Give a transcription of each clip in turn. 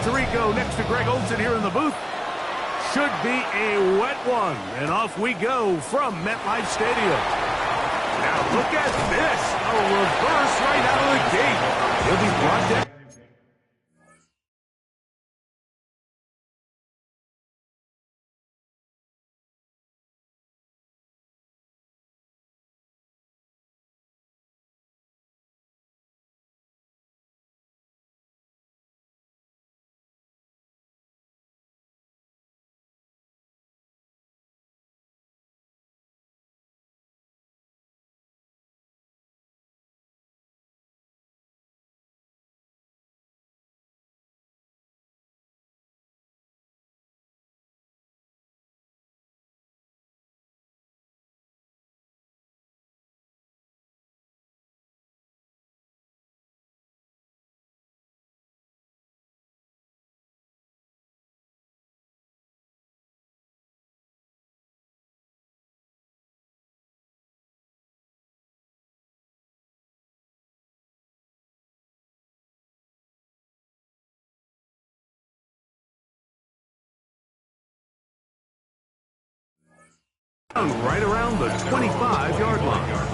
Tirico next to Greg Olson here in the booth. Should be a wet one. And off we go from MetLife Stadium. Now look at this. A reverse right out of the gate. He'll be brought down. Right around the 25-yard line.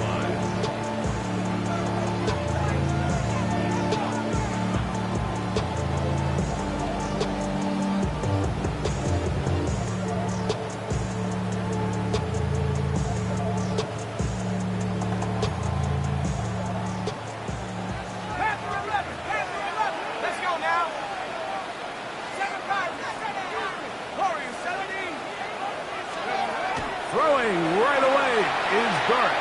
Throwing right away is Dart.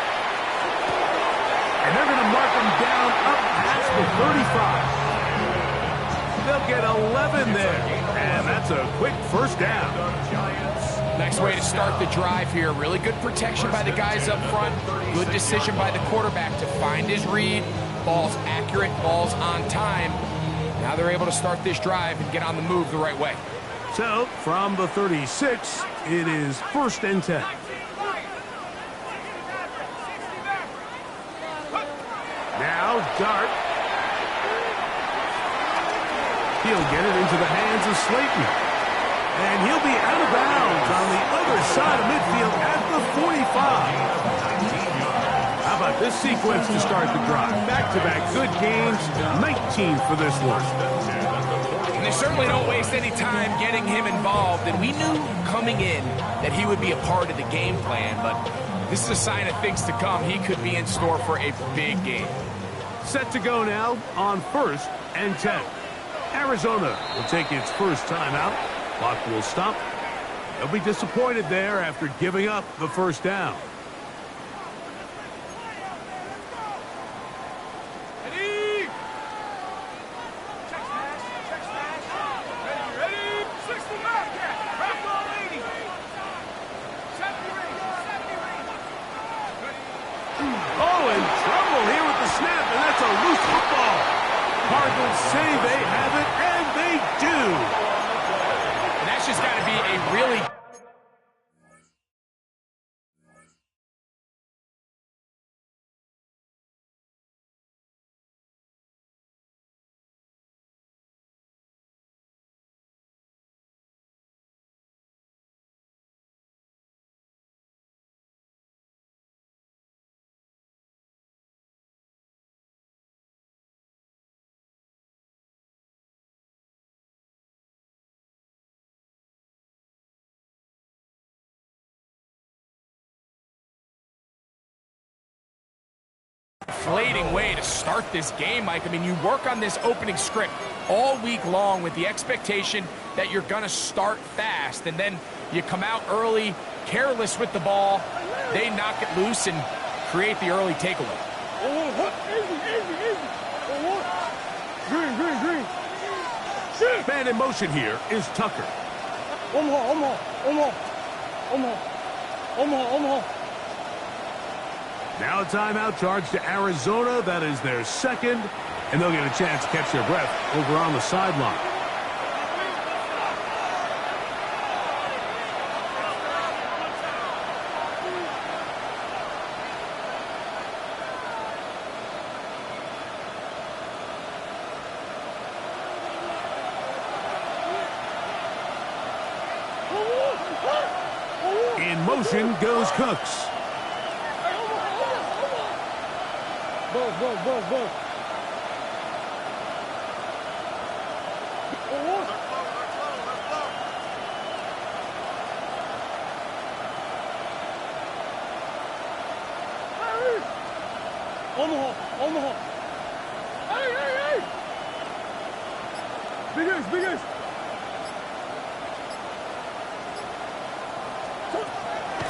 And they're going to mark him down up past the 35. They'll get 11 there. And that's a quick first down. Nice way to start the drive here. Really good protection by the guys up front. Good decision by the quarterback to find his read. Ball's accurate, ball's on time. Now they're able to start this drive and get on the move the right way. So, from the 36, it is 1st and 10. Now, Dart. He'll get it into the hands of Slayton. And he'll be out of bounds on the other side of midfield at the 45. How about this sequence to start the drive? Back-to-back good gains, 19 for this one. And they certainly don't waste any time getting him involved. And we knew coming in that he would be a part of the game plan, but this is a sign of things to come. He could be in store for a big game. Set to go now on 1st and 10. Arizona will take its first timeout. Clock will stop. They'll be disappointed there after giving up the first down. Cardinals say they have it, and they do. And that's just got to be a really... Deflating way to start this game, Mike. I mean, you work on this opening script all week long with the expectation that you're going to start fast, and then you come out early, careless with the ball. They knock it loose and create the early takeaway. Man in motion here is Tucker. Now a timeout charge to Arizona. That is their second, and they'll get a chance to catch their breath over on the sideline. In motion goes Cooks. Go. On the hole. Hey! Big.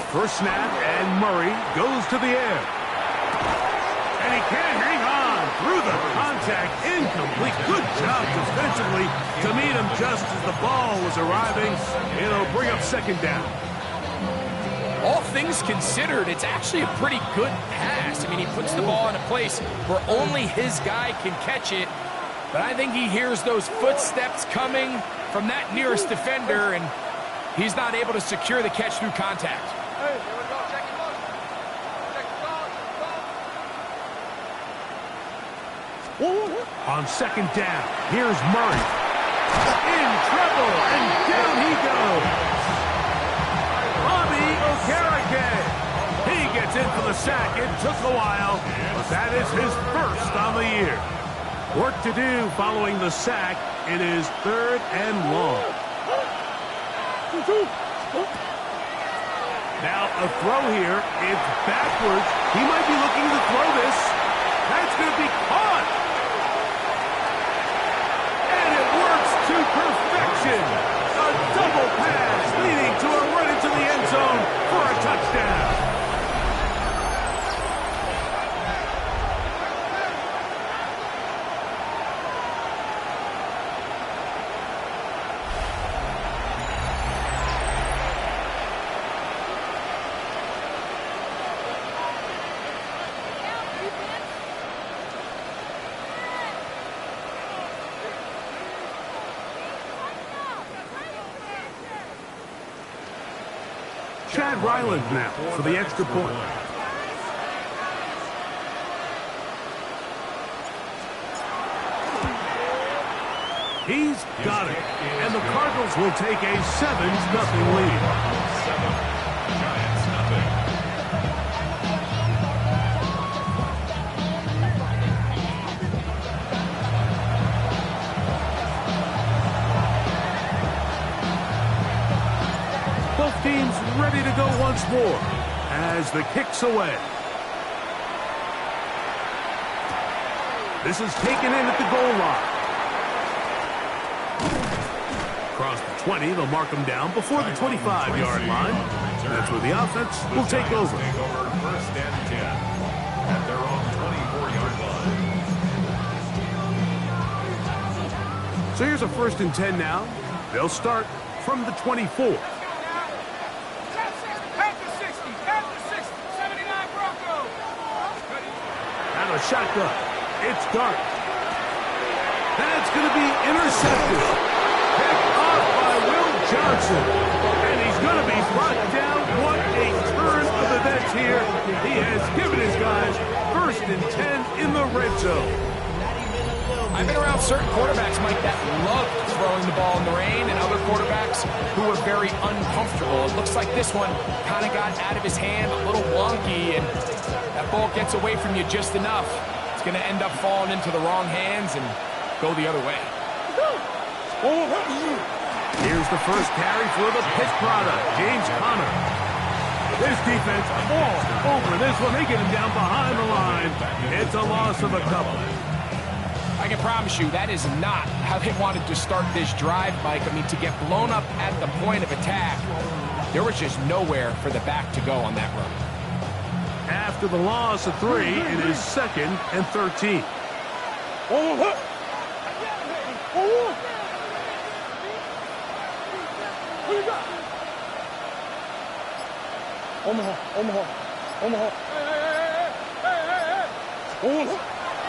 First snap, and Murray goes to the air. And he can't hang on through the contact. Incomplete. Good job defensively to meet him just as the ball was arriving. It'll bring up second down. All things considered, it's actually a pretty good pass. I mean, he puts the ball in a place where only his guy can catch it. But I think he hears those footsteps coming from that nearest defender, and he's not able to secure the catch through contact. On second down, here's Murray. In trouble, and down he goes. He gets in for the sack. It took a while, but that is his first on the year. Work to do following the sack. It is 3rd and long. Now a throw here. It's backwards. He might be looking to throw this. That's going to be caught. And it works to perfection. A double pass leading to a run into the end zone for a touchdown. Chad Ryland now for the extra point. He's got it. And the Cardinals will take a 7-0 lead. Both teams ready to go once more as the kick's away. This is taken in at the goal line. Across the 20, they'll mark them down before the 25-yard line. That's where the offense will take over. First and 10 at their own 24-yard line. So here's a 1st and 10 now. They'll start from the 24. Now a shotgun. It's Dart. That's going to be intercepted. Picked off by Will Johnson. And he's going to be brought down. What a turn of events here. He has given his guys 1st and 10 in the red zone. I've been around certain quarterbacks, Mike, that love throwing the ball in the rain, and other quarterbacks who are very uncomfortable. It looks like this one kind of got out of his hand, a little wonky, and that ball gets away from you just enough. It's going to end up falling into the wrong hands and go the other way. Here's the first carry for the Pitt product, James Conner. This defense all over this one. They get him down behind the line. It's a loss of a couple. I can promise you that is not how they wanted to start this drive, Mike. I mean, to get blown up at the point of attack, there was just nowhere for the back to go on that run. After the loss of 3, it is 2nd and 13.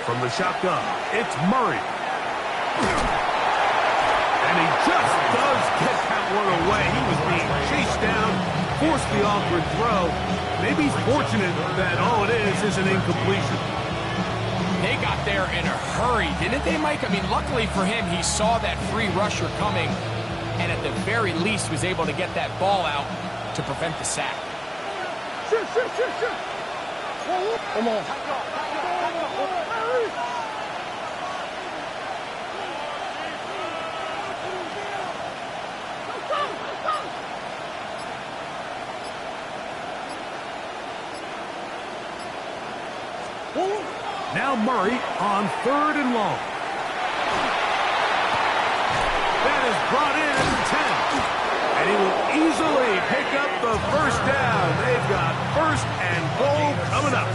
From the shotgun, it's Murray. And he just does get that one away. He was being chased down, forced the awkward throw. Maybe he's fortunate that all it is an incompletion. They got there in a hurry, didn't they, Mike? I mean, luckily for him, he saw that free rusher coming and at the very least was able to get that ball out to prevent the sack. Shit. Come on. Now Murray on 3rd and long. That is brought in at the 10. And he will easily pick up the first down. They've got 1st and goal coming up.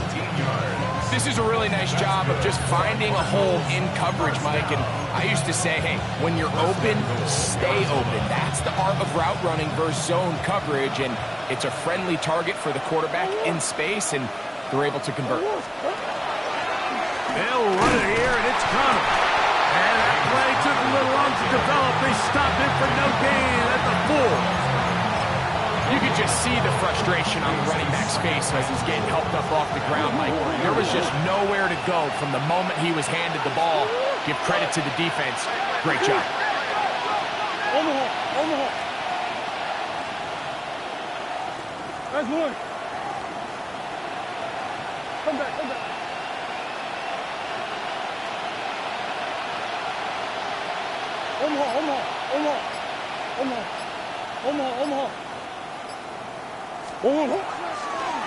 This is a really nice job of just finding a hole in coverage, Mike. And I used to say, hey, when you're open, stay open. That's the art of route running versus zone coverage. And it's a friendly target for the quarterback in space, and they're able to convert. They'll run it here, and it's coming. And that play took a little long to develop. They stopped it for no gain at the 4. You could just see the frustration on the running back's face as he's getting helped up off the ground, Mike. There was just nowhere to go from the moment he was handed the ball. Give credit to the defense. Great job. Omaha. That's one. Come back. Omaha.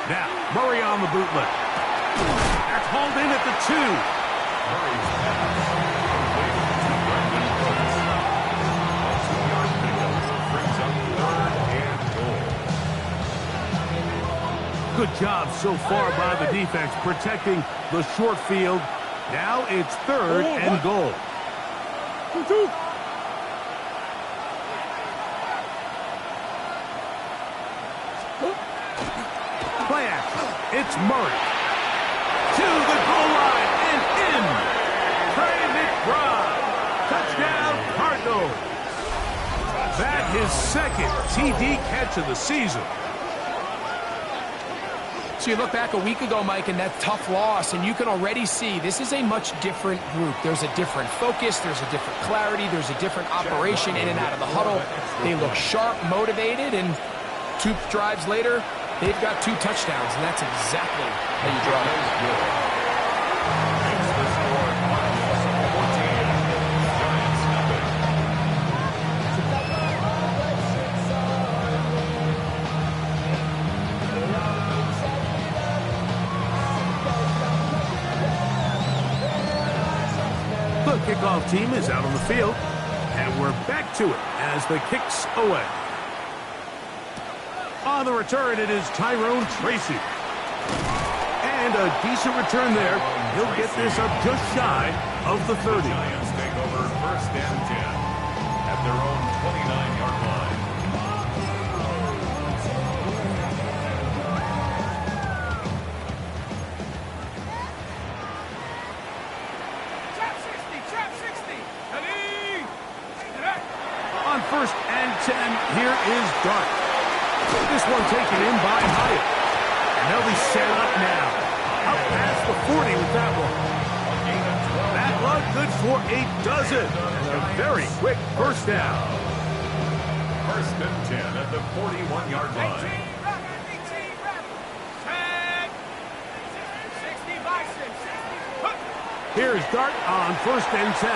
Now, Murray on the bootleg. That's hauled in at the 2. Murray's pass. Completed to Brendan Brooks. 2-yard pickup. Brings up 3rd and goal. Good job so far by the defense protecting the short field. Now it's 3rd and goal. 2. Play action. It's Murray. To the goal line and in. Trey McBride. Touchdown, Cardinals. That his 2nd TD catch of the season. So you look back a week ago, Mike, and that tough loss, and you can already see this is a much different group. There's a different focus. There's a different clarity. There's a different operation in and out of the huddle. They look sharp, motivated, and 2 drives later, they've got 2 touchdowns, and that's exactly how you draw it. Makes the score Cardinals 14. Giants nothing. The kickoff team is out on the field, and we're back to it as the kick's away. On the return, it is Tyrone Tracy. And a decent return there. He'll get this up just shy of the 30. The Giants take over 1st and 10 at their own 29-yard line. Trap 60. Ready? On 1st and 10, here is Dart. This one taken in by Hyatt. And they'll be set up now. Out past the 40 with that one. That luck good for a dozen. And a very quick 1st down. 1st and 10 at the 41-yard line. 60 by 6. Here's Dart on 1st and 10.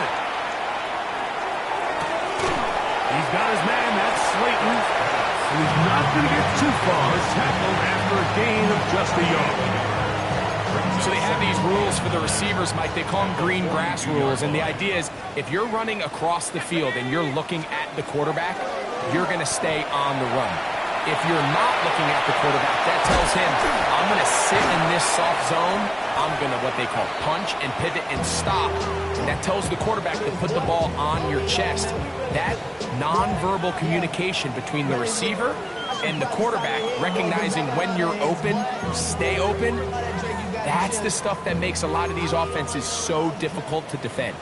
He's got his man, that's Slayton. He's not going to get too far, tackled after a gain of just a yard. So they have these rules for the receivers, Mike. They call them green grass rules, and the idea is if you're running across the field and you're looking at the quarterback, you're going to stay on the run. If you're not looking at the quarterback, that tells him, I'm going to sit in this soft zone. I'm going to, what they call, punch and pivot and stop. And that tells the quarterback to put the ball on your chest. That nonverbal communication between the receiver and the quarterback, recognizing when you're open, stay open, that's the stuff that makes a lot of these offenses so difficult to defend.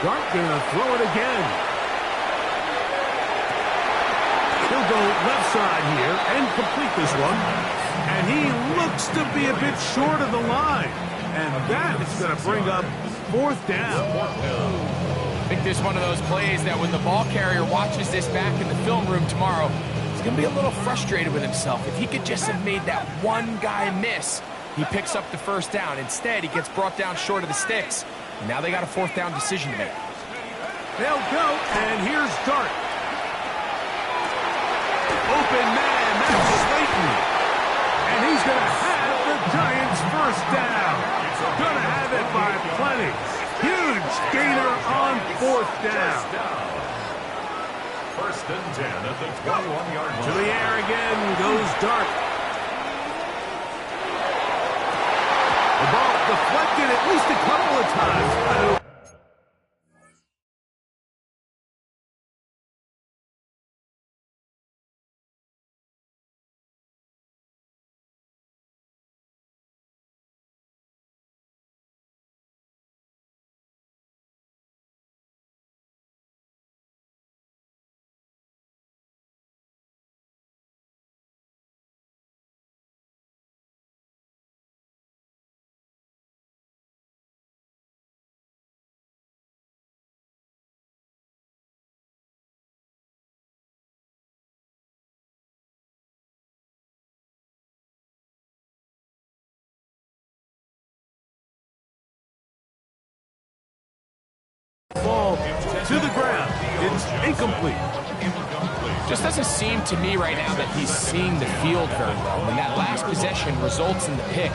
Dart gonna throw it again. He'll go left side here and complete this one. And he looks to be a bit short of the line. And that is going to bring up fourth down. I think this is one of those plays that when the ball carrier watches this back in the film room tomorrow, he's going to be a little frustrated with himself. If he could just have made that one guy miss, he picks up the first down. Instead, he gets brought down short of the sticks. And now they got a fourth down decision to make. They'll go, and here's Dart. Open man, that's Slayton. And he's going to have the Giants' first down. Going to have it by plenty. Huge gainer on fourth down. First and 10 at the 21-yard line. To the air again goes Dart. The ball deflected at least a couple of times. Ball to the ground. It's incomplete. Just doesn't seem to me right now that he's seeing the field very well. When that last possession results in the pick,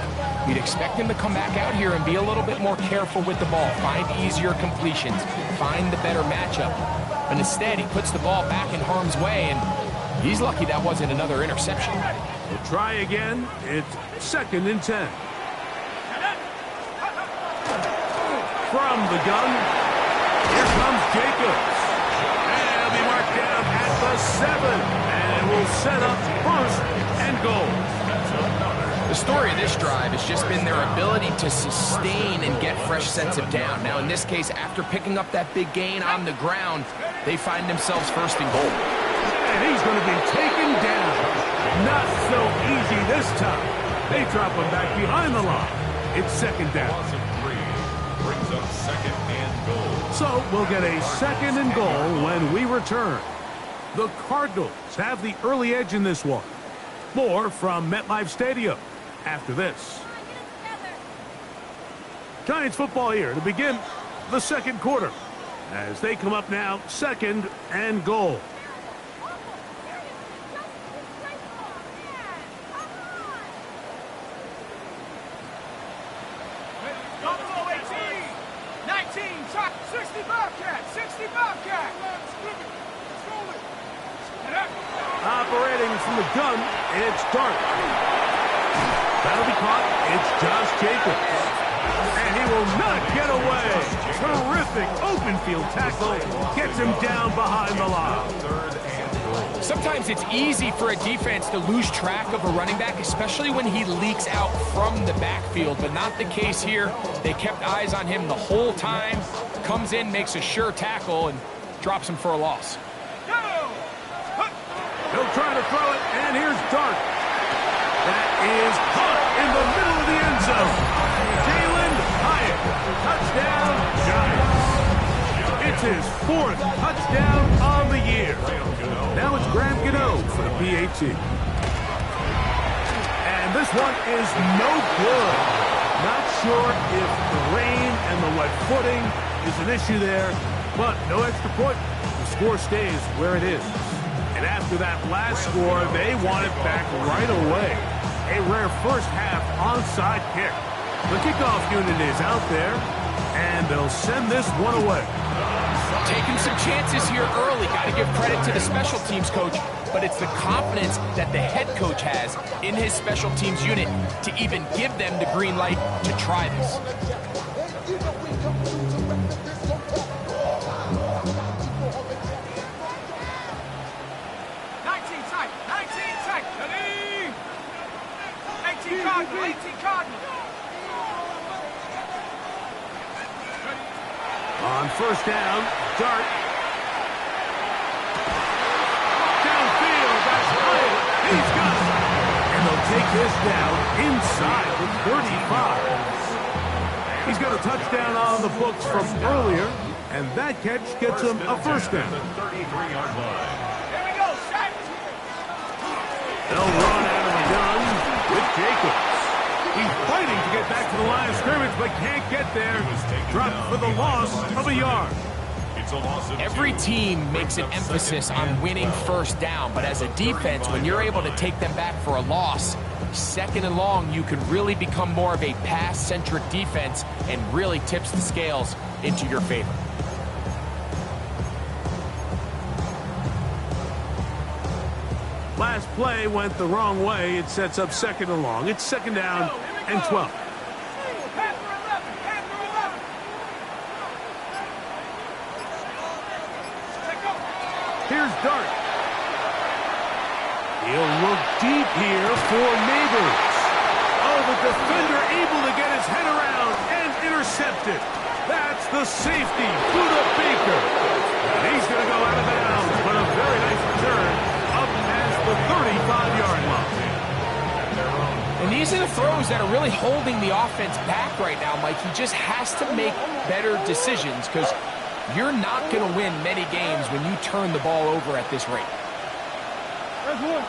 we'd expect him to come back out here and be a little bit more careful with the ball, find easier completions, find the better matchup. But instead, he puts the ball back in harm's way, and he's lucky that wasn't another interception. We'll try again. It's second and 10. From the gun. Here comes Jacobs. And he'll be marked down at the 7. And will set up first and goal. The story of this drive has just been their ability to sustain and get fresh sets of down. Now, in this case, after picking up that big gain on the ground, they find themselves first and goal. And he's going to be taken down. Not so easy this time. They drop him back behind the line. It's second down. Brings up second and goal. So we'll get a second and goal when we return. The Cardinals have the early edge in this one. More from MetLife Stadium after this. Giants football here to begin the second quarter as they come up now second and goal. Operating from the gun, it's Dart. That'll be caught. It's Josh Jacobs. And he will not get away. Terrific open field tackle. Gets him down behind the line. Sometimes it's easy for a defense to lose track of a running back, especially when he leaks out from the backfield, but not the case here. They kept eyes on him the whole time. Comes in, makes a sure tackle, and drops him for a loss. He'll try to throw it, and here's Dart. That is caught in the middle of the end zone. Jalen Hyatt, touchdown Giants. It's his fourth touchdown of the year. Now it's Graham Gano for the PAT. And this one is no good. Not sure if the rain and the wet footing is an issue there, but no extra point. The score stays where it is. And after that last score, they want it back right away. A rare first half onside kick. The kickoff unit is out there, and they'll send this one away. Taking some chances here early. Got to give credit to the special teams coach, but it's the confidence that the head coach has in his special teams unit to even give them the green light to try this. On first down, Dart. Downfield, that's Hyatt. He's got it. And they'll take this down inside the 35. He's got a touchdown on the books from earlier, and that catch gets him a first down. Here we go, shot. They'll run out of the gun with Jacobs. He's fighting to get back to the line of scrimmage, but can't get there. Dropped for the loss of a yard. Every team makes an emphasis on winning first down, but as a defense, when you're able to take them back for a loss, second and long, you can really become more of a pass-centric defense and really tips the scales into your favor. Last play went the wrong way. It sets up second and long. It's second down and 12. Pass for 11. Pass for 11. Let go. Here's Dart. He'll look deep here for Neighbors. Oh, the defender able to get his head around and intercept it. That's the safety, Buda Baker. And he's going to go out of bounds, but a very nice return up past the 35-yard line. And these are the throws that are really holding the offense back right now, Mike. He just has to make better decisions because you're not going to win many games when you turn the ball over at this rate. There's one.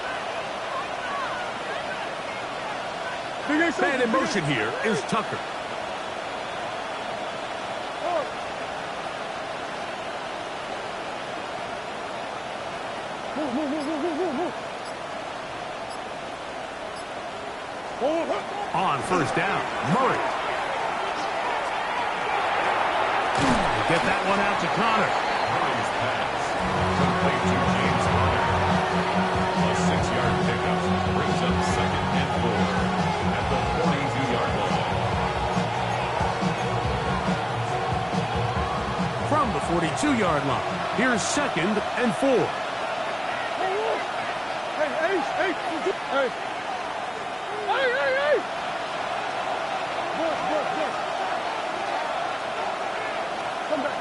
Man in motion here is Tucker. On first down, Murray. Get that one out to Connor. Murray's pass. Complete to James Conner. A 6-yard pickup brings up second and 4 at the 42-yard line. From the 42-yard line, here's second and 4. Hey. Good. Come back.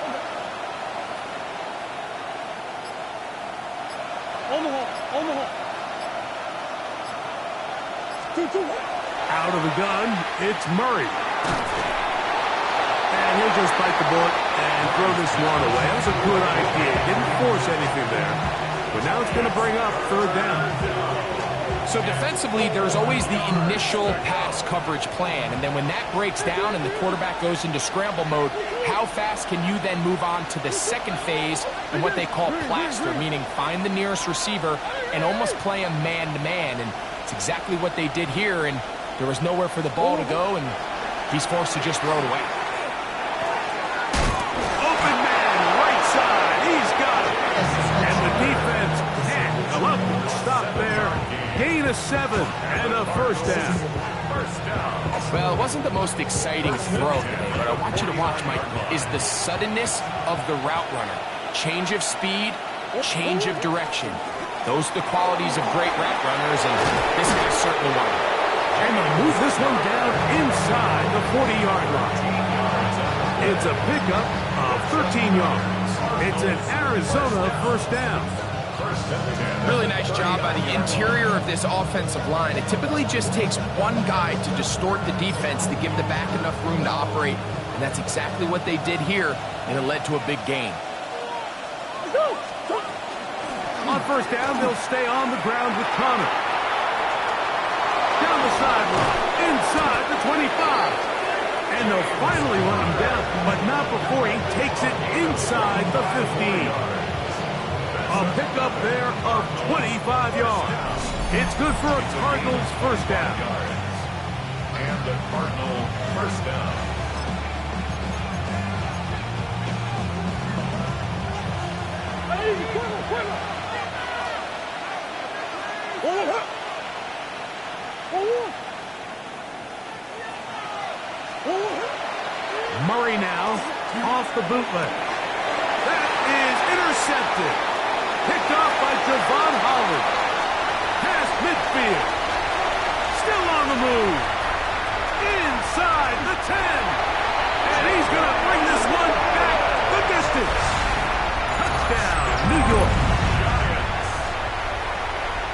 On the hole. 2. Out of the gun, it's Murray. And he'll just bite the bullet and throw this one away. That was a good idea. Didn't force anything there. But now it's going to bring up third down. So defensively, there's always the initial pass coverage plan, and then when that breaks down and the quarterback goes into scramble mode, how fast can you then move on to the second phase and what they call plaster, meaning find the nearest receiver and almost play him man-to-man, and it's exactly what they did here, and there was nowhere for the ball to go, and he's forced to just throw it away. Open man, right side, he's got it. And the defense can't come up with a stop there. Gain of 7 and a first down. Well, it wasn't the most exciting throw today, but I want you to watch, Mike, is the suddenness of the route runner. Change of speed, change of direction. Those are the qualities of great route runners, and this guy's certainly one of them. And they'll move this one down inside the 40-yard line. It's a pickup of 13 yards. It's an Arizona first down. Really nice job by the interior of this offensive line. It typically just takes one guy to distort the defense to give the back enough room to operate, and that's exactly what they did here, and it led to a big gain. On first down, they'll stay on the ground with Connor. Down the sideline, inside the 25. And they'll finally run him down, but not before he takes it inside the 15. A pickup there of 25 yards. It's good for a Cardinals first down. And the Cardinal first down. Murray now off the bootleg. That is intercepted. Picked off by Javon Holland. Past midfield. Still on the move. Inside the 10. And he's going to bring this one back the distance. Touchdown, New York.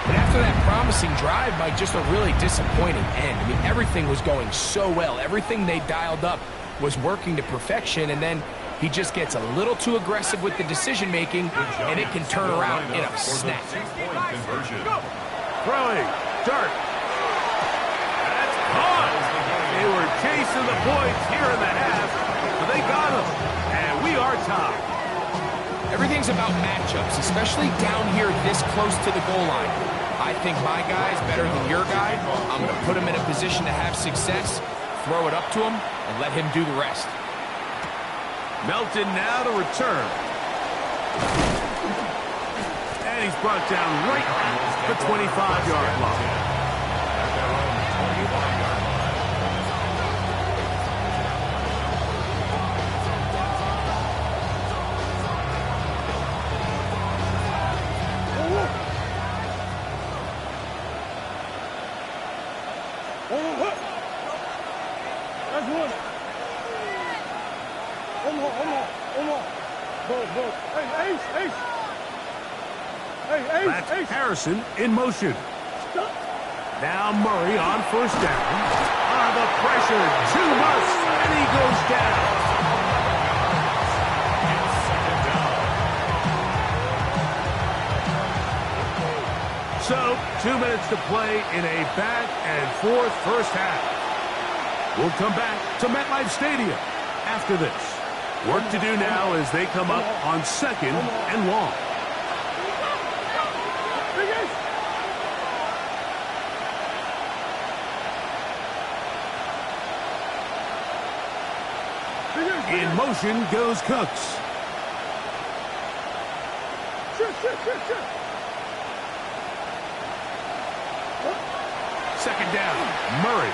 And after that promising drive, Mike, just a really disappointing end. I mean, everything was going so well. Everything they dialed up was working to perfection, and then he just gets a little too aggressive with the decision-making, and it can turn around in a snap. Throwing, dart. That's caught. They were chasing the points here in the half, but they got them, and we are tied. Everything's about matchups, especially down here this close to the goal line. I think my guy is better than your guy. I'm going to put him in a position to have success, throw it up to him, and let him do the rest. Melton now to return. And he's brought down right at the 25-yard line. At their own 25-yard line. That's one. One more. Both. Hey, Ace. Hey, That's Ace. Harrison in motion. Stop. Now Murray on first down. The pressure, too much, and he goes down. So, 2 minutes to play in a back-and-forth first half. We'll come back to MetLife Stadium after this. Work to do now as they come up on 2nd and long. In motion goes Cooks. Shit. Second down, Murray.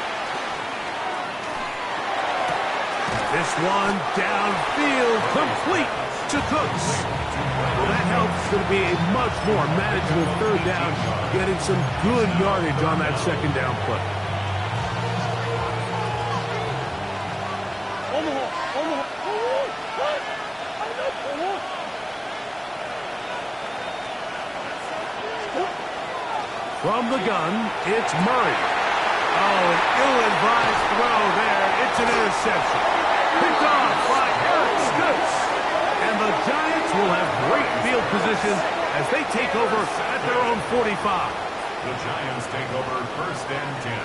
This one downfield, complete to Cooks. Well, that helps. It'll be a much more manageable third down, getting some good yardage on that second down play. From the gun, it's Murray. Oh, an ill-advised throw there. It's an interception. Picked off by Eric Stutz. And the Giants will have great field position as they take over at their own 45. The Giants take over 1st and 10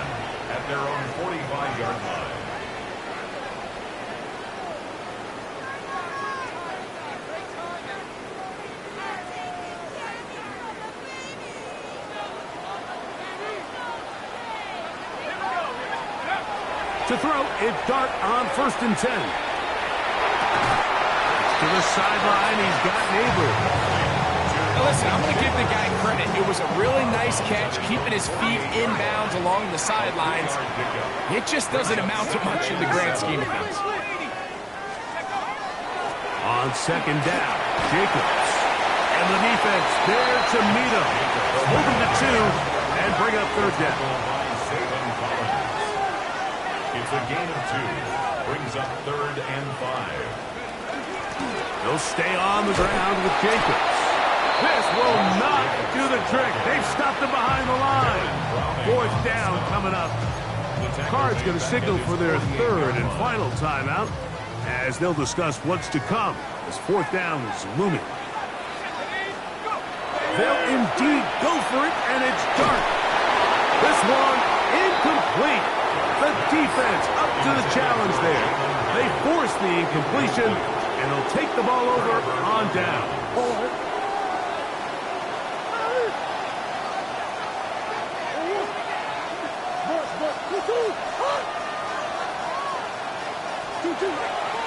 at their own 45-yard line. To throw, it's Dart on 1st and 10. To the sideline, he's got Neighbor. Now listen, I'm going to give the guy credit. It was a really nice catch, keeping his feet inbounds along the sidelines. It just doesn't amount to much in the grand scheme of things. On 2nd down, Jacobs. And the defense there to meet him. Hold him to 2 and bring up 3rd down. It's a gain of 2. Brings up 3rd and 5. They'll stay on the ground with Jacobs. This will not do the trick. They've stopped him behind the line. 4th down coming up. Card's going to signal for their 3rd and final timeout as they'll discuss what's to come as 4th down is looming. They'll indeed go for it, and it's Dart. This one incomplete. The defense up to the challenge there. They force the incompletion, and they'll take the ball over on down.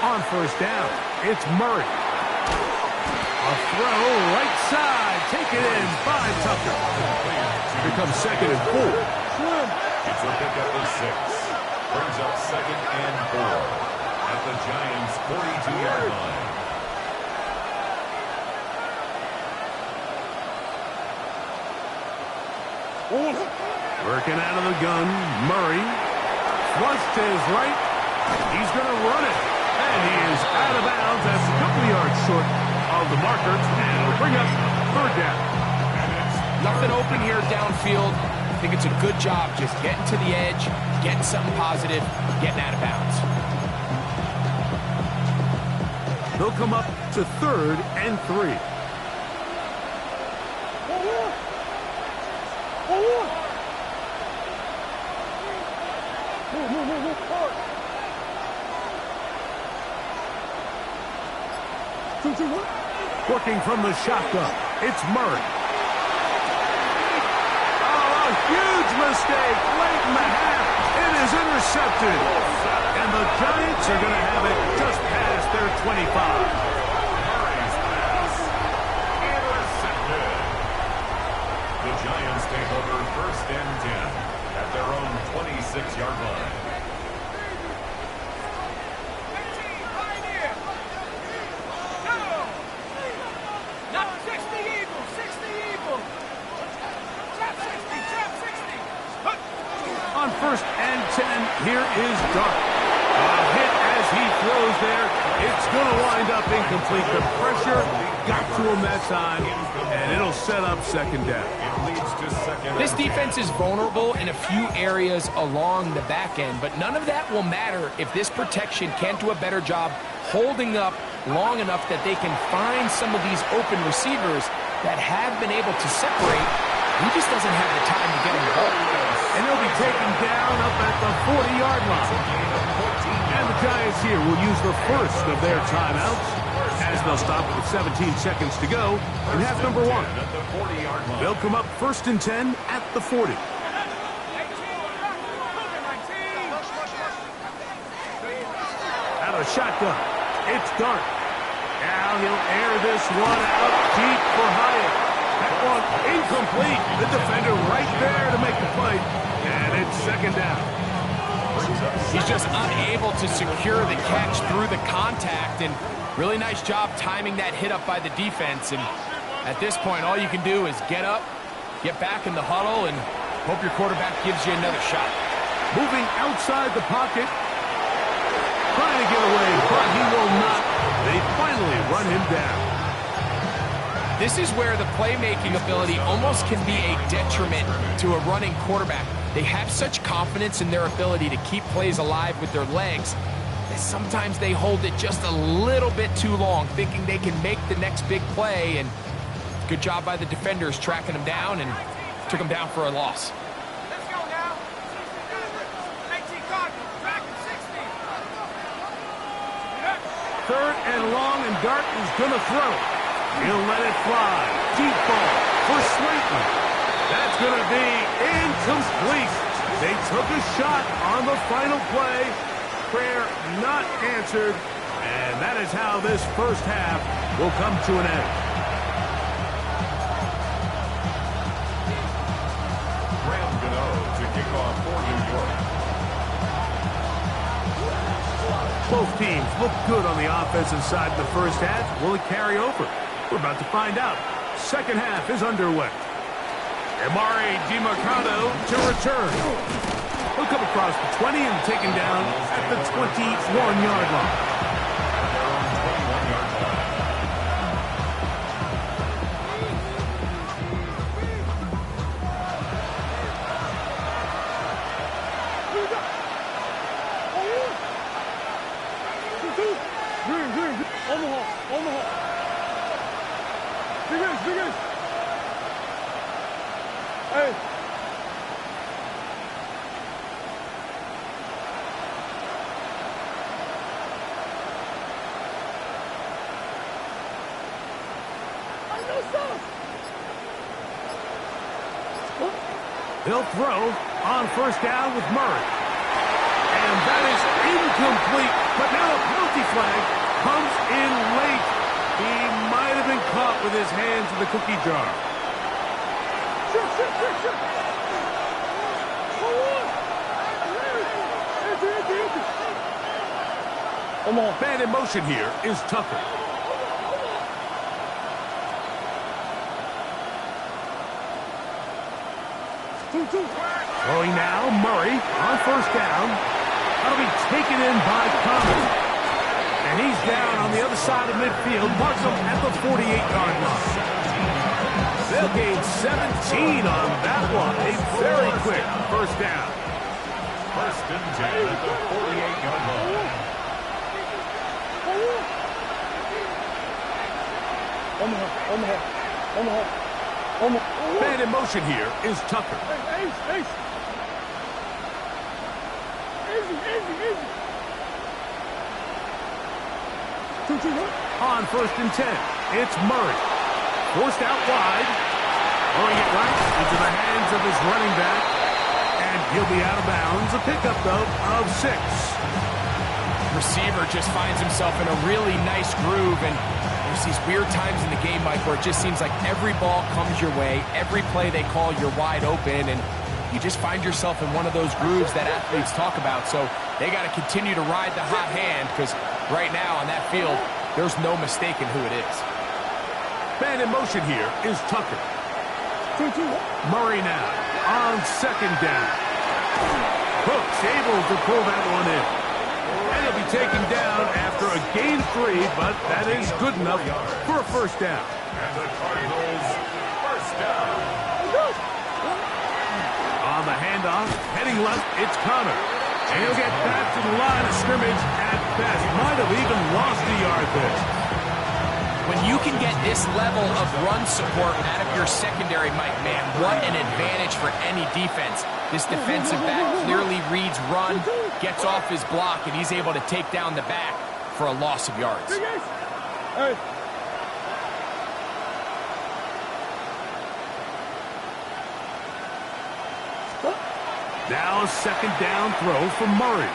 On 1st down, it's Murray. A throw right side, taken in by Tucker. Here comes 2nd and 4. It's a pickup of 6. Brings up 2nd and 4 at the Giants' 42-yard line. Working out of the gun, Murray. Flushed to his right. He's going to run it. And he is out of bounds. That's a couple yards short of the marker. And it'll bring up 3rd down. Nothing open here downfield. I think it's a good job just getting to the edge, getting something positive, getting out of bounds. They'll come up to 3rd and 3. Move, hard. 2-2-1. Working from the shotgun, it's Murray. Oh, a huge mistake late in the half. It is intercepted. And the Giants are going to have it just past their 25. Murray's pass intercepted. The Giants take over 1st and 10 at their own 26-yard line. On 1st and 10, here is Dart. A hit as he throws there. It's going to wind up incomplete. The pressure got to him that time, and it'll set up 2nd down. It leads to 2nd. This defense is vulnerable in a few areas along the back end, but none of that will matter if this protection can't do a better job holding up long enough that they can find some of these open receivers that have been able to separate. He just doesn't have the time to get him the ball. And he'll be taken down up at the 40-yard line. And the Giants here will use the first of their timeouts as they'll stop with 17 seconds to go in half number 1. They'll come up 1st and 10 at the 40. Out of the shotgun, it's Dart. Now he'll air this one out deep for Hyatt. That one incomplete. The defender right there to make the play. And it's 2nd down. He's just unable to secure the catch through the contact, and really nice job timing that hit up by the defense. And at this point, all you can do is get up, get back in the huddle, and hope your quarterback gives you another shot. Moving outside the pocket. Trying to get away, but he will not. They finally run him down. This is where the playmaking ability almost can be a detriment to a running quarterback. They have such confidence in their ability to keep plays alive with their legs that sometimes they hold it just a little bit too long, thinking they can make the next big play. And good job by the defenders tracking him down and took him down for a loss. Let's go now. 19 Cardinals, tracking 60. 3rd and long, and Dart is going to throw. He'll let it fly. Deep ball for Slayton. That's going to be incomplete. They took a shot on the final play. Prayer not answered. And that is how this first half will come to an end. Graham Gano to kick off for New York. Both teams look good on the offensive side in the first half. Will it carry over? We're about to find out. 2nd half is underway. Amari DiMercado to return. He'll come across the 20 and taken down at the 21-yard line. Green. Omaha. Big Ace. Hey. He'll throw on 1st down with Murray. And that is incomplete. But now a penalty flag comes in late. He might have been caught with his hands in the cookie jar. Man in motion here is Tucker. Throwing now, Murray on 1st down. That'll be taken in by Thomas. And he's down on the other side of midfield. Marks him at the 48-yard line. They'll gain 17 on that one. A very quick 1st down. 1st and 10 at the 48-yard line. On the hole. On the hole. On the hole. On the hole. Man in motion here is Tucker. Hey, ace, ace. Easy, easy, easy. 2-2-1. On 1st and 10, it's Murray. Forced out wide. Throwing it right into the hands of his running back. And he'll be out of bounds. A pickup, though, of 6. Receiver just finds himself in a really nice groove, and there's these weird times in the game, Mike, where it just seems like every ball comes your way, every play they call, you're wide open, and you just find yourself in one of those grooves that athletes talk about. So they got to continue to ride the hot hand, because right now on that field, there's no mistaking who it is. Man in motion here is Tucker. 2-2-1. Murray now on 2nd down. Hooks able to pull that one in. And he'll be taken down after a gain of 3, but that is good enough for a 1st down. And the Cardinals, first down. On the handoff, heading left, it's Connor. And he'll get back to the line of scrimmage at best. Might have even lost a yard there. When you can get this level of run support out of your secondary, Mike, man, what an advantage for any defense. This defensive back clearly reads run, gets off his block, and he's able to take down the back for a loss of yards. Hey. Now a 2nd down throw for Murray.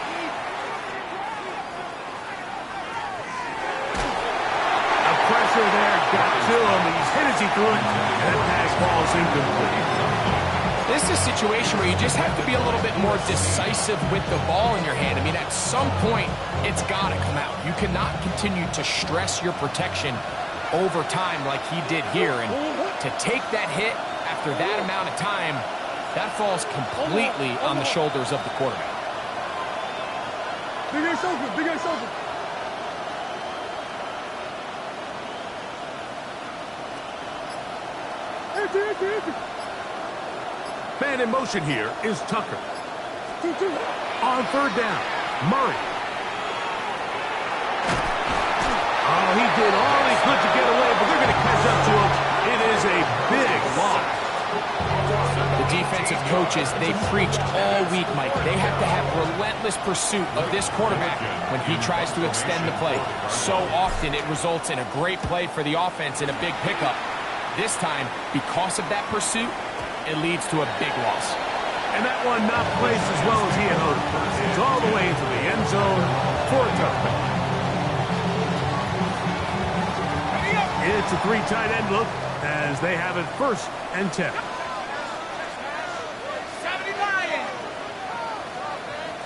The pressure there got to him. He's hit as he threw it, and that pass ball's incomplete. This is a situation where you just have to be a little bit more decisive with the ball in your hand. I mean, at some point, it's got to come out. You cannot continue to stress your protection over time like he did here. And to take that hit after that amount of time, that falls completely on the shoulders of the quarterback. Big ace open. Big ace open. Empty. Man in motion here is Tucker. 2-2. On 3rd down, Murray. Oh, he did all he could to get away, but they're going to catch up to him. It is a big loss. The defensive coaches, they preached all week, Mike. They have to have relentless pursuit of this quarterback when he tries to extend the play. So often it results in a great play for the offense and a big pickup. This time, because of that pursuit, it leads to a big loss. And that one not placed as well as he had hoped. It's all the way into the end zone for a touchdown. It's a 3 tight end look as they have it 1st and 10. 70 Lions.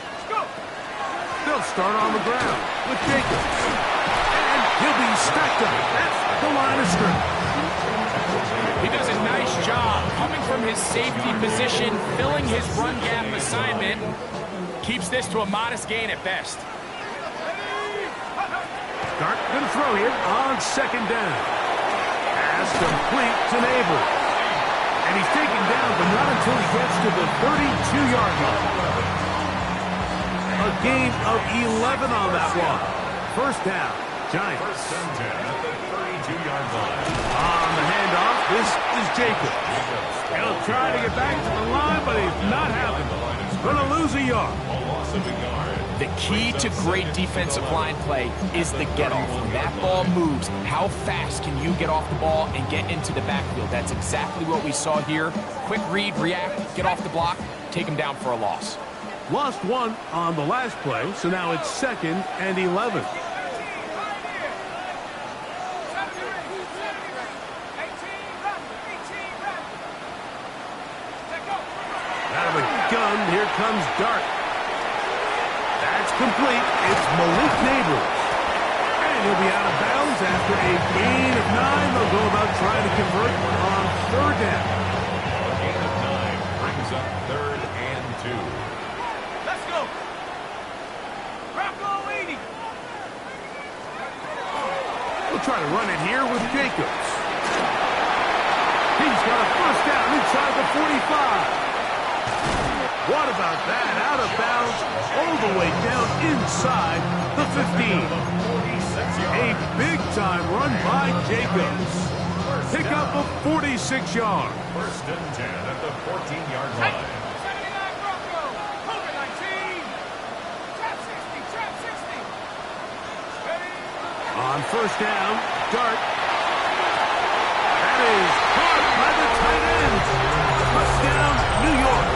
Let's go. They'll start on the ground with Jacobs. And he'll be stacked up at the line of scrimmage. He does a nice job coming from his safety position, filling his run gap assignment. Keeps this to a modest gain at best. Dart going to throw here on 2nd down. Pass complete to Neighbors. And he's taken down, but not until he gets to the 32-yard line. A gain of 11 on that one. 1st down, Giants. 1st and 10 at the 32-yard line. On the handoff, this is Jacobs. He'll try to get back to the line, but he's not having it. Going to lose a yard. A loss of a yard. The key to great defensive line play is the get-off. When that ball moves, how fast can you get off the ball and get into the backfield? That's exactly what we saw here. Quick read, react, get off the block, take him down for a loss. Lost 1 on the last play, so now it's 2nd and 11. Out of a gun, here comes Dart. That's complete. It's Malik Neighbors. And he'll be out of bounds after a gain of 9. They'll go about trying to convert on 3rd down. A gain of 9 brings up 3rd and 2. Let's go. Rocco 80. We'll try to run it here with Jacobs. He's got a 1st down inside the 45. What about that? Out of bounds, all the way down inside the 15. A big-time run by Jacobs. Pick up a 46 yard. First and 10 at the 14-yard line. 79 Bronco. Over 19. Trap 60. Trap 60. Ready? On first down, Dart. That is caught by the tight end. Touchdown, New York.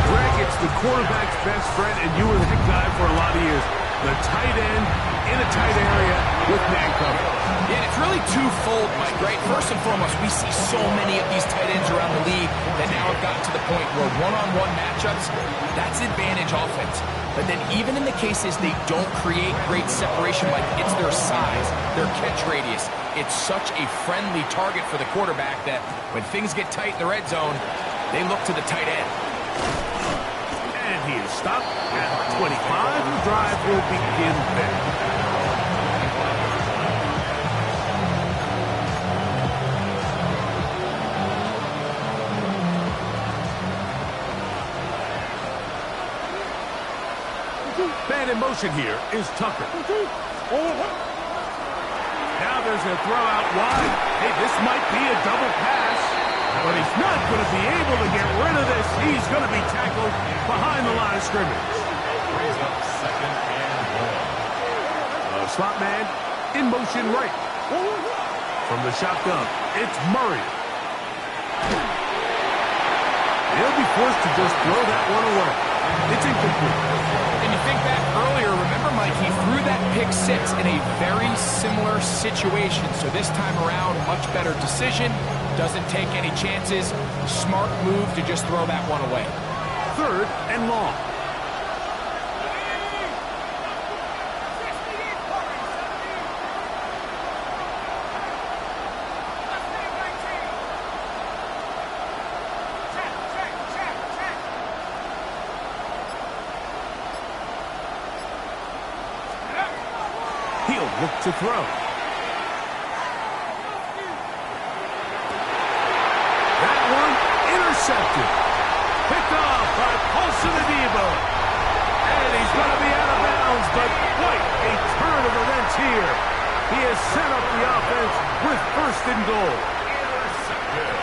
Greg, it's the quarterback's best friend, and you were that guy for a lot of years. The tight end in a tight area with man cover. Yeah, it's really twofold, Mike, right? First and foremost, we see so many of these tight ends around the league that now have gotten to the point where one-on-one matchups, that's advantage offense. But then even in the cases they don't create great separation, Mike, it's their size, their catch radius. It's such a friendly target for the quarterback that when things get tight in the red zone, they look to the tight end. And he is stopped at 25. The drive will begin there. Man in motion here is Tucker. Now there's a throw out wide. Hey, this might be a double pass, but he's not going to be able to get rid of this. He's going to be tackled behind the line of scrimmage. Brings up second and 1. Slot man in motion right. From the shotgun, it's Murray. He'll be forced to just throw that one away. It's incomplete. And you think back earlier, remember, Mike, he threw that pick six in a very similar situation. So this time around, much better decision. Doesn't take any chances. Smart move to just throw that one away. Third and long. He'll look to throw. That one intercepted. Picked off by Paulson Adebo. And he's going to be out of bounds, but quite a turn of events here. He has set up the offense with first and goal.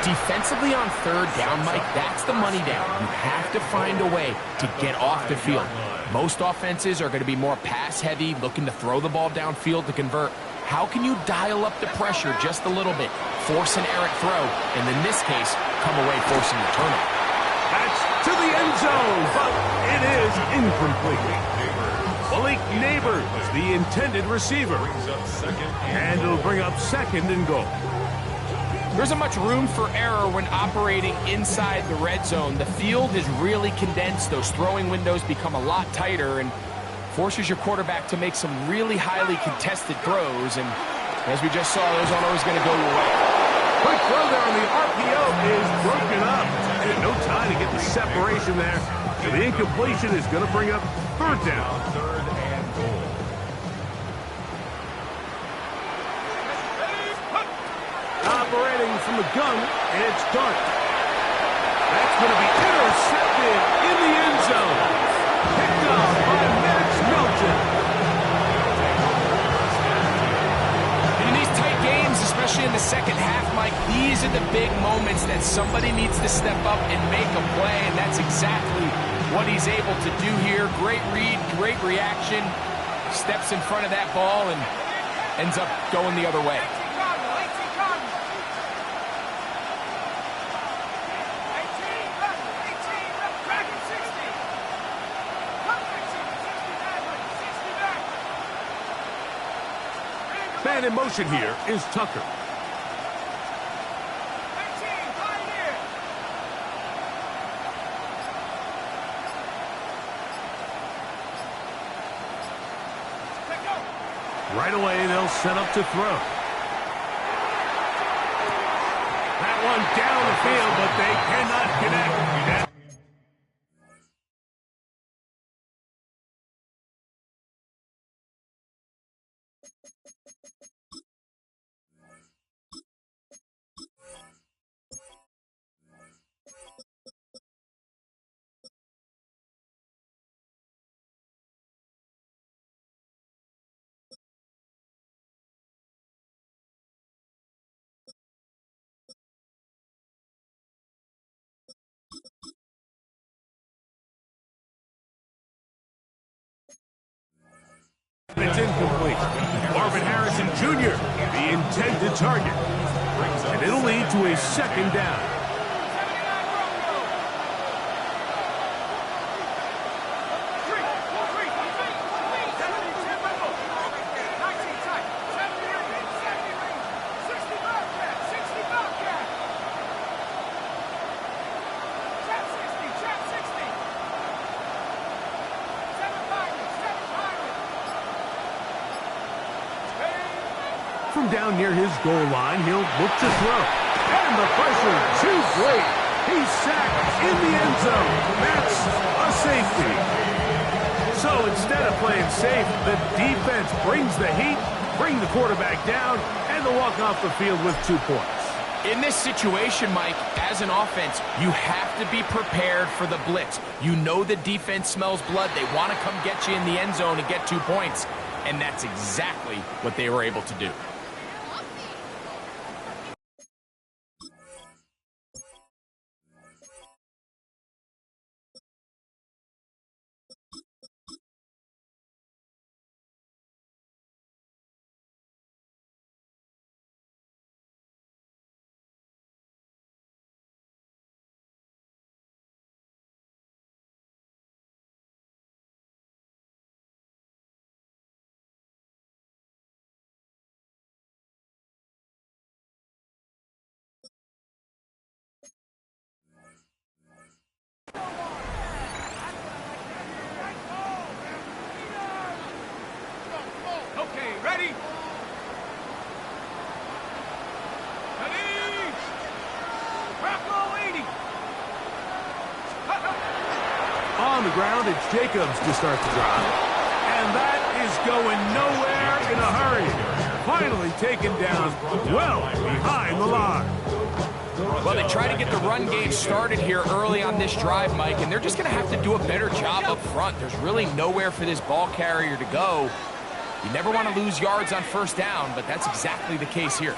Defensively on third down, Mike, that's the money down. You have to find a way to get off the field. Most offenses are going to be more pass-heavy, looking to throw the ball downfield to convert. How can you dial up the pressure just a little bit, force an errant throw, and in this case, come away forcing the turnover? That's to the end zone, but it is incomplete. Malik Neighbors, the intended receiver. And it'll bring up second and goal. There isn't much room for error when operating inside the red zone. The field is really condensed. Those throwing windows become a lot tighter and forces your quarterback to make some really highly contested throws. And as we just saw, those aren't always going to go your way. Quick throw there on the RPO is broken up. And no time to get the separation there. So the incompletion is going to bring up third down. Third and goal. Operating from the gun, it's Dart. That's going to be intercepted in the end zone. Picked up by Max Melton. In these tight games, especially in the second half, Mike, these are the big moments that somebody needs to step up and make a play, and that's exactly what he's able to do here. Great read, great reaction. Steps in front of that ball and ends up going the other way. Man in motion here is Tucker. Right away, they'll set up to throw. That one down the field, but they cannot connect. incomplete. Marvin Harrison Jr., the intended target. And it'll lead to a second down. From down near his goal line, he'll look to throw. And the pressure too great. He's sacked in the end zone. That's a safety. So instead of playing safe, the defense brings the heat, bring the quarterback down, and they'll walk off the field with 2 points. In this situation, Mike, as an offense, you have to be prepared for the blitz. You know the defense smells blood. They want to come get you in the end zone and get 2 points. And that's exactly what they were able to do. Okay, ready? Ready? Bravo 80. On the ground, it's Jacobs to start the drive. And that is going nowhere in a hurry. Finally taken down well behind the line. Well, they try to get the run game started here early on this drive, Mike, and they're just going to have to do a better job up front. There's really nowhere for this ball carrier to go. You never want to lose yards on first down, but that's exactly the case here.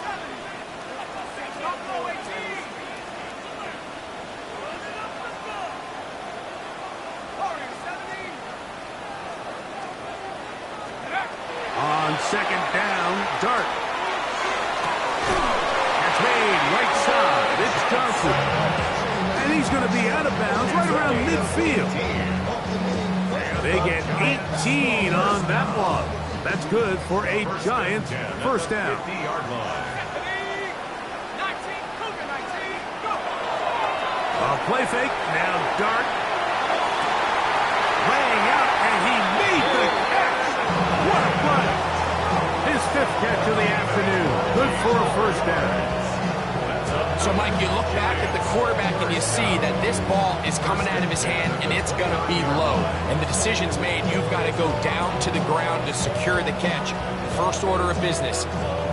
On second down, Dart. That's made right side. It's Johnson. And he's going to be out of bounds right around midfield. They get 18 on that one. That's good for a giant first down. 50-yard line. 19, Cougar 19, go! A play fake, now Dart. Laying out, and he made the catch. What a play. His 5th catch of the afternoon. Good for a first down. So, Mike, you look back at the quarterback and you see that this ball is coming out of his hand and it's going to be low. And the decision's made. You've got to go down to the ground to secure the catch. First order of business.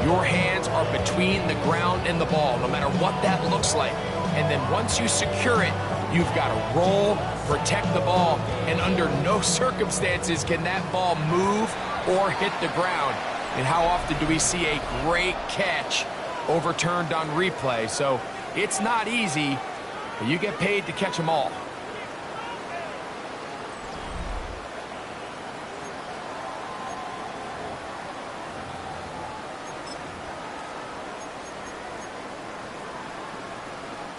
Your hands are between the ground and the ball, no matter what that looks like. And then once you secure it, you've got to roll, protect the ball, and under no circumstances can that ball move or hit the ground. And how often do we see a great catch overturned on replay? So it's not easy, but you get paid to catch them all.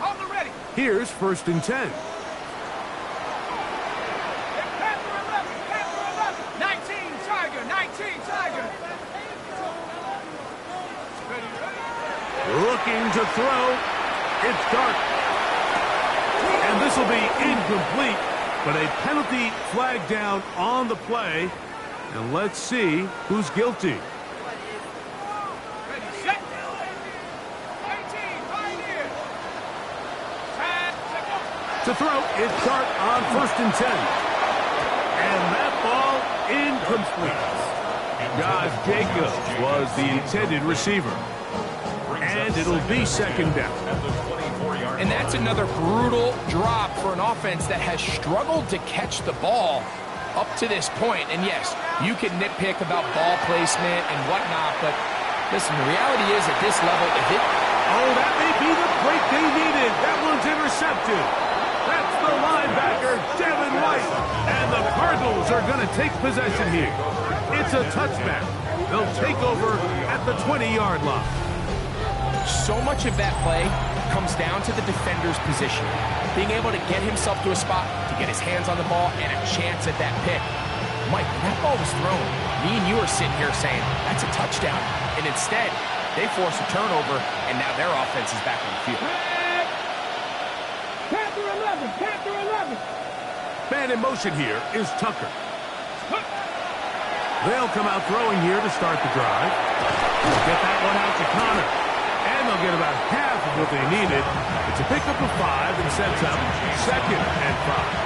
On the ready. Here's 1st and 10. Panther 11, 19, Tiger, 19, Tiger. Looking to throw. It's Dart. And this will be incomplete, but a penalty flag down on the play. And let's see who's guilty. Ready, set. 19, Pioneer. To throw, it's Dart on 1st and 10. And that ball incomplete. Josh Jacobs was the intended receiver. And it'll be 2nd down. And that's another brutal drop for an offense that has struggled to catch the ball up to this point. And yes, you can nitpick about ball placement and whatnot, but listen, the reality is at this level, if it... Oh, that may be the break they needed. That one's intercepted. That's the linebacker, Devin White. And the Cardinals are going to take possession here. It's a touchback. They'll take over at the 20-yard line. So much of that play comes down to the defender's position. Being able to get himself to a spot, to get his hands on the ball, and a chance at that pick. Mike, when that ball was thrown, me and you are sitting here saying, that's a touchdown. And instead, they force a turnover, and now their offense is back on the field. Panther 11, Panther 11. Man in motion here is Tucker. They'll come out throwing here to start the drive. Get that one out to Connor. And they'll get about half of what they needed. It's a pickup of 5 and sets up 2nd and 5.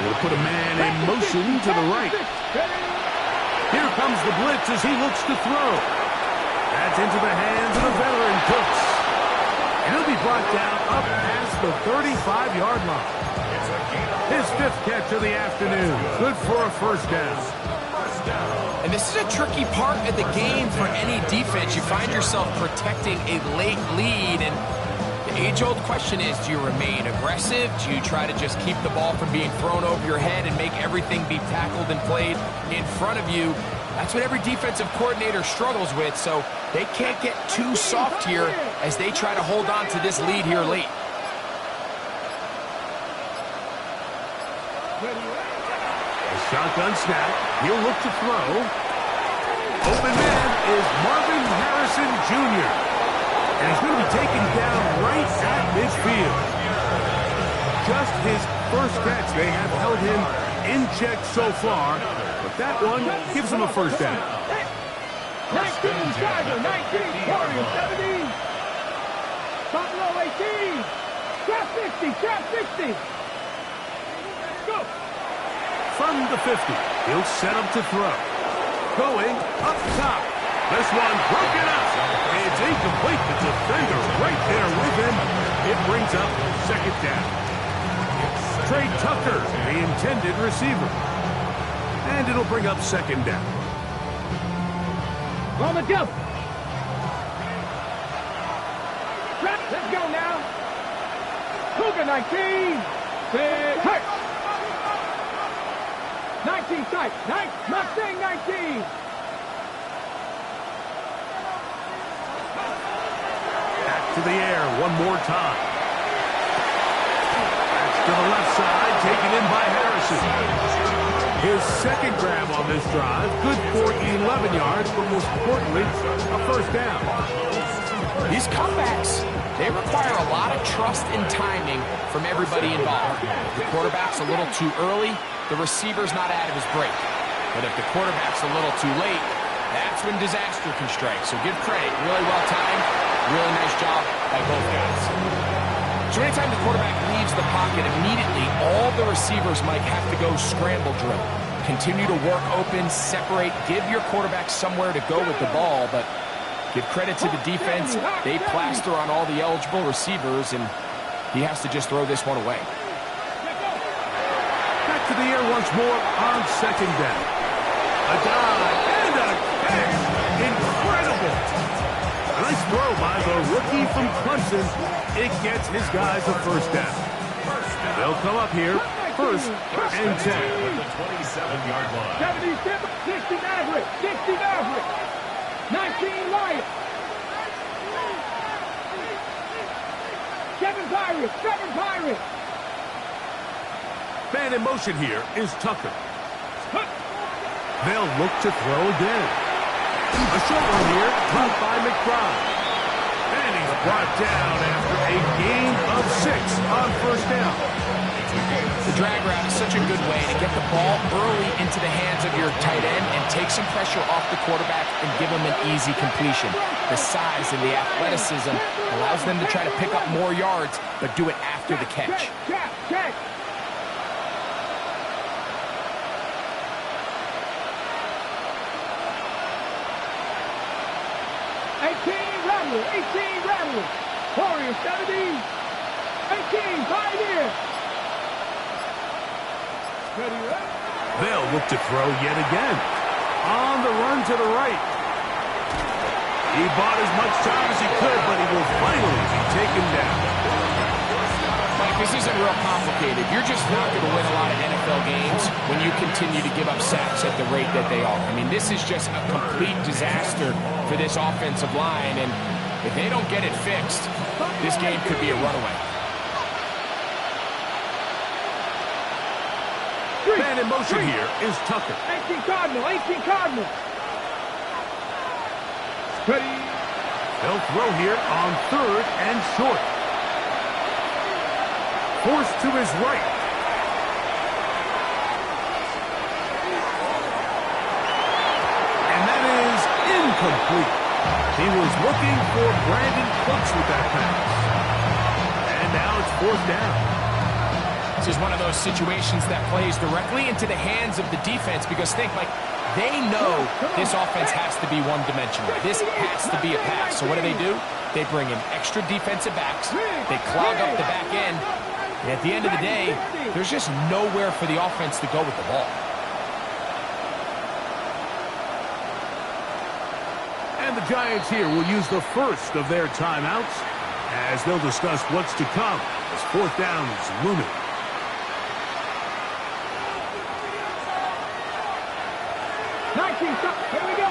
We'll put a man in motion to the right. Here comes the blitz as he looks to throw. That's into the hands of the veteran Cooks. And he'll be brought down up past the 35-yard line. His 5th catch of the afternoon. Good for a first down. And this is a tricky part of the game for any defense. You find yourself protecting a late lead, and the age-old question is, do you remain aggressive? Do you try to just keep the ball from being thrown over your head and make everything be tackled and played in front of you? That's what every defensive coordinator struggles with, so they can't get too soft here as they try to hold on to this lead here late. Shotgun snap. He'll look to throw. Open man is Marvin Harrison Jr. And he's going to be taken down right at midfield. Just his first catch. They have held him in check so far, but that one gives him a first down. 19, Tiger, 19, Warriors, 17. Buffalo, 18. Trap 60, trap 60. Go. From the 50, he'll set up to throw. Going up top. This one broken up. It's incomplete. The defender right there with him. It brings up 2nd down. Trey Tucker, the intended receiver. And it'll bring up 2nd down. On the jump. Let's go now. Cougar 19. Hurt. 19 tight. Mustang 19. Back to the air one more time. That's to the left side, taken in by Harrison. His 2nd grab on this drive, good for 11 yards, but most importantly, a first down. These comebacks, they require a lot of trust and timing from everybody involved. The quarterback's a little too early, the receiver's not out of his break. But if the quarterback's a little too late, that's when disaster can strike. So give credit, really well timed, really nice job by both guys. So anytime the quarterback leaves the pocket, immediately all the receivers might have to go scramble drill. Continue to work open, separate, give your quarterback somewhere to go with the ball, but give credit to the defense. They plaster on all the eligible receivers, and he has to just throw this one away. Back to the air once more on 2nd down. A dive and a catch. Incredible. A nice throw by the rookie from Clemson. It gets his guys a first down. They'll come up here, 1st and 10. The 27-yard line. 77, 60 Maverick, 60 Maverick. 19 Lions. 7 Pirates, 7 Pirates. Man in motion here is Tucker. They'll look to throw again. A short one here, caught by McBride. And he's brought down after a gain of 6 on first down. The drag route is such a good way to get the ball early into the hands of your tight end and take some pressure off the quarterback and give him an easy completion. The size and the athleticism allows them to try to pick up more yards, but do it after the catch. Check. 18 Rattler. Warriors 70. 18 Pioneer. They'll look to throw yet again. On the run to the right. He bought as much time as he could, but he will finally be taken down. Mike, this isn't real complicated. You're just not going to win a lot of NFL games when you continue to give up sacks at the rate that they are. I mean, this is just a complete disaster for this offensive line, and if they don't get it fixed, this game could be a runaway. Man in motion here is Tucker. 18 Cardinal, 18 Cardinal. Ready. They'll throw here on 3rd and short. Forced to his right. And that is incomplete. He was looking for Brandon Cooks with that pass. And now it's 4th down. This is one of those situations that plays directly into the hands of the defense because think, like, they know this offense has to be one-dimensional. This has to be a pass. So what do? They bring in extra defensive backs. They clog up the back end. And at the end of the day, there's just nowhere for the offense to go with the ball. And the Giants here will use the first of their timeouts as they'll discuss what's to come as 4th down is looming. Here we go.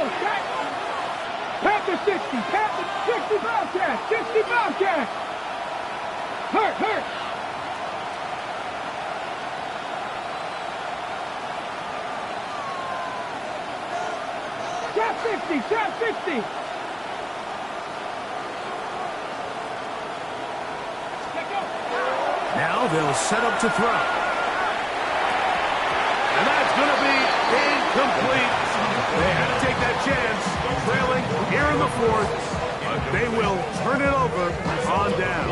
Panther 60. Panther 60 Bobcat. 60 Bobcat. Hurt. Trap 60. Trap 60. Now they'll set up to throw. And that's going to be incomplete. They had to take that chance, trailing here in the 4th, but they will turn it over on down.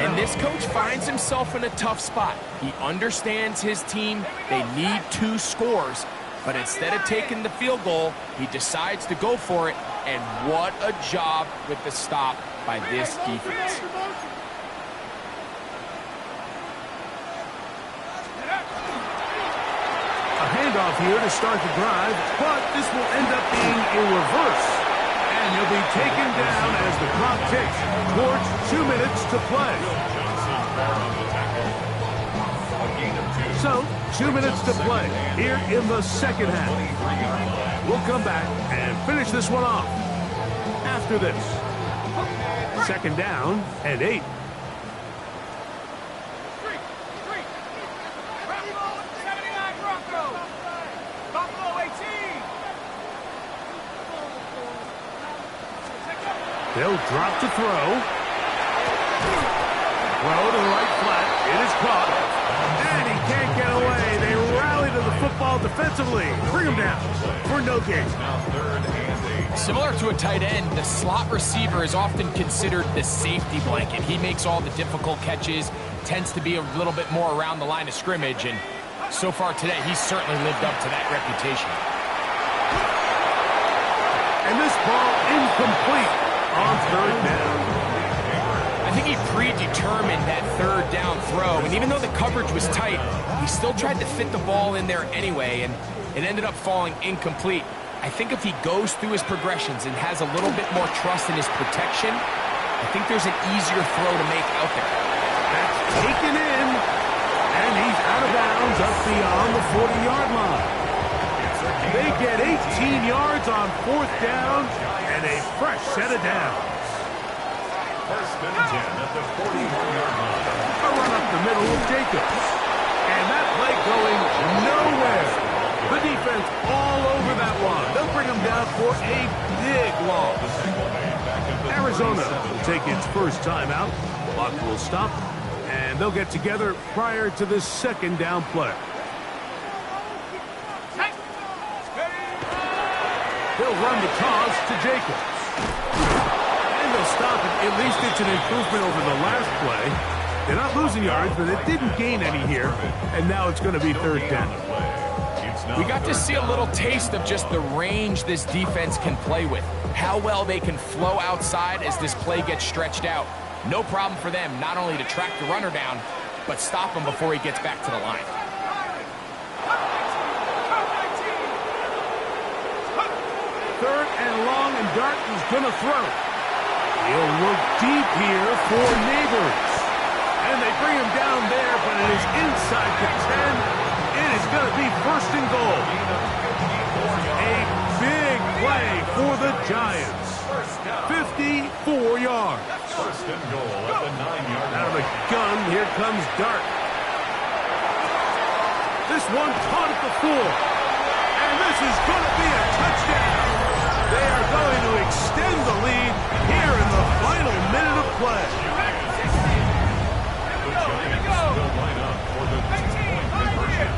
And this coach finds himself in a tough spot. He understands his team. They need 2 scores, but instead of taking the field goal, he decides to go for it, and what a job with the stop by this defense. Handoff here to start the drive, but this will end up being a reverse. And he'll be taken down as the clock ticks towards 2 minutes to play. So, 2 minutes to play here in the 2nd half. We'll come back and finish this one off after this. 2nd down and 8. They'll drop to throw. Throw to the right flat. It is caught. And he can't get away. They rally to the football defensively. Bring him down for no gain. Similar to a tight end, the slot receiver is often considered the safety blanket. He makes all the difficult catches, tends to be a little bit more around the line of scrimmage, and so far today, he's certainly lived up to that reputation. And this ball incomplete on 3rd down. I think he predetermined that 3rd down throw, and even though the coverage was tight, he still tried to fit the ball in there anyway, and it ended up falling incomplete. I think if he goes through his progressions and has a little bit more trust in his protection, I think there's an easier throw to make out there. That's taken in, and he's out of bounds up beyond the 40-yard line. They get 18 yards on 4th down and a fresh set of downs. 1st and 10 at the 41-yard line. A run up the middle of Jacobs. And that play going nowhere. The defense all over that one. They'll bring him down for a big loss. Arizona will take its first timeout. Clock will stop, and they'll get together prior to this 2nd down play. They'll run the toss to Jacobs. And they'll stop it. At least it's an improvement over the last play. They're not losing yards, but it didn't gain any here. And now it's going to be 3rd down. We got to see a little taste of just the range this defense can play with. How well they can flow outside as this play gets stretched out. No problem for them not only to track the runner down, but stop him before he gets back to the line. 3rd and long, and Dart is going to throw. He'll look deep here for Neighbors. bring him down there, but it is inside the 10. It is going to be first and goal. A big play for the Giants. 54 yards. First and goal at the 9-yard line. Out of the gun, here comes Dart. This one caught at the 4. And this is going to be a touchdown. They are going to extend the lead here in the final minute of play. The Giants will line up for the 2-point conversion.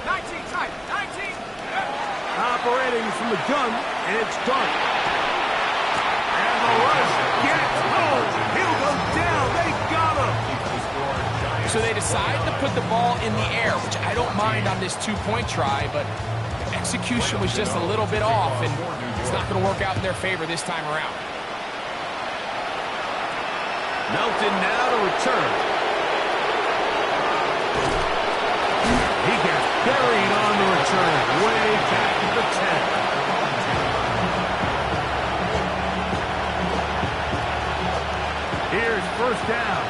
19, tight, 19. Operating from the gun, it's Dart. And the rush gets home. He'll go down. They got him. So they decide to put the ball in the air, which I don't mind on this 2-point try, but execution was just a little bit off, and it's not going to work out in their favor this time around. Melton now to return. He gets buried on the return, way back at the 10. Here's first down.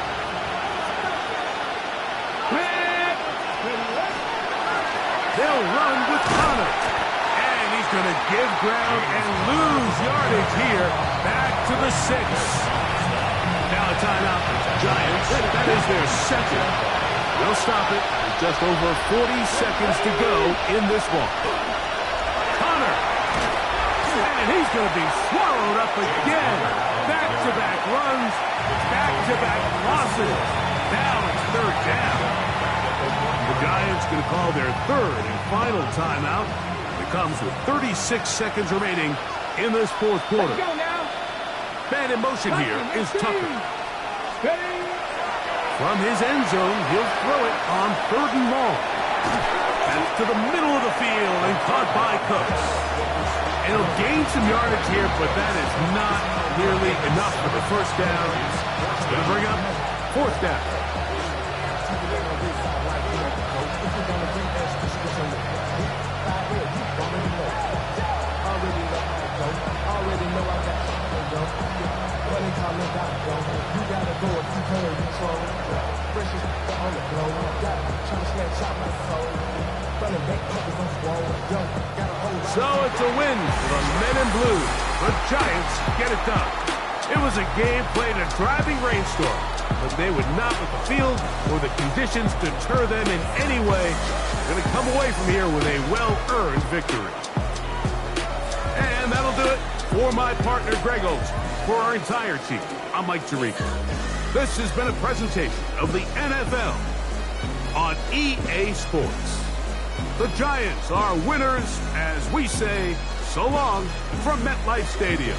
They'll run with Connor. And he's going to give ground and lose yardage here. Back to the 6. Now a timeout for the Giants. That is their second. They'll stop it with just over 40 seconds to go in this one. Connor. And he's going to be swallowed up again. Back-to-back runs. Back-to-back losses. Now it's third down. The Giants going to call their third and final timeout. It comes with 36 seconds remaining in this fourth quarter. Let's go now. Man in motion here is Tucker. From his end zone, he'll throw it on third and long. That's to the middle of the field and caught by Cooks. And he'll gain some yardage here, but that is not nearly enough for the first down. It's going to bring up fourth down. So it's a win for the men in blue. The Giants get it done. It was a game played in a driving rainstorm, but they would not let the field or the conditions deter them in any way. They're going to come away from here with a well-earned victory. And that'll do it for my partner, Greg Olson. For our entire team, I'm Mike Tirico. This has been a presentation of the NFL on EA Sports. The Giants are winners as we say so long from MetLife Stadium.